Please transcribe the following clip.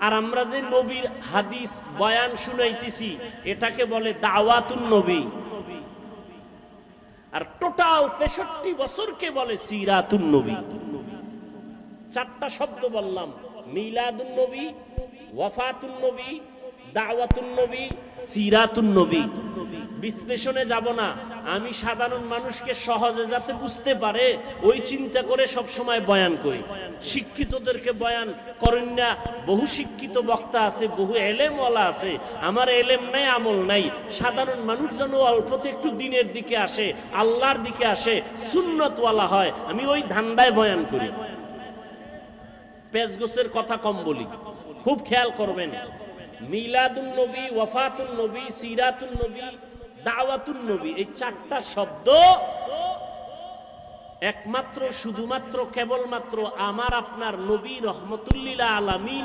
আর আমরা যে নবীর হাদিস বয়ান শুনাইতেছি এটাকে বলে দাওয়াতুন নবী। আর টোটাল ৬৩ বছরকে বলে সিরাতুন নবী। চারটা শব্দ বললাম, মিলাদুন নবী, ওয়াফাতুন নবী, দাওয়াতুন নবী, সিরাতুন নবী। বিশ্লেষণে যাব না, আমি সাধারণ মানুষকে সহজে যাতে বুঝতে পারে ওই চিন্তা করে সব সময় বয়ান করি। শিক্ষিতদেরকে বয়ান করেন না, বহু শিক্ষিত বক্তা আছে, বহু এলেমওয়ালা আছে। আমার এলেম নাই, আমল নাই। সাধারণ মানুষ যেন অল্পতে একটু দিনের দিকে আসে, আল্লাহর দিকে আসে, সুন্নতওয়ালা হয়, আমি ওই ধান্দায় বয়ান করি। পেজগোছের কথা কম বলি, খুব খেয়াল করবেন। মিলাদুন নবী, ওয়াফাতুন নবী, সিরাতুন নবী, দাওয়াতুন নবী, এই চারটা শব্দ একমাত্র শুধুমাত্র কেবলমাত্র আমার আপনার নবী রহমতুল্লিল আলামিন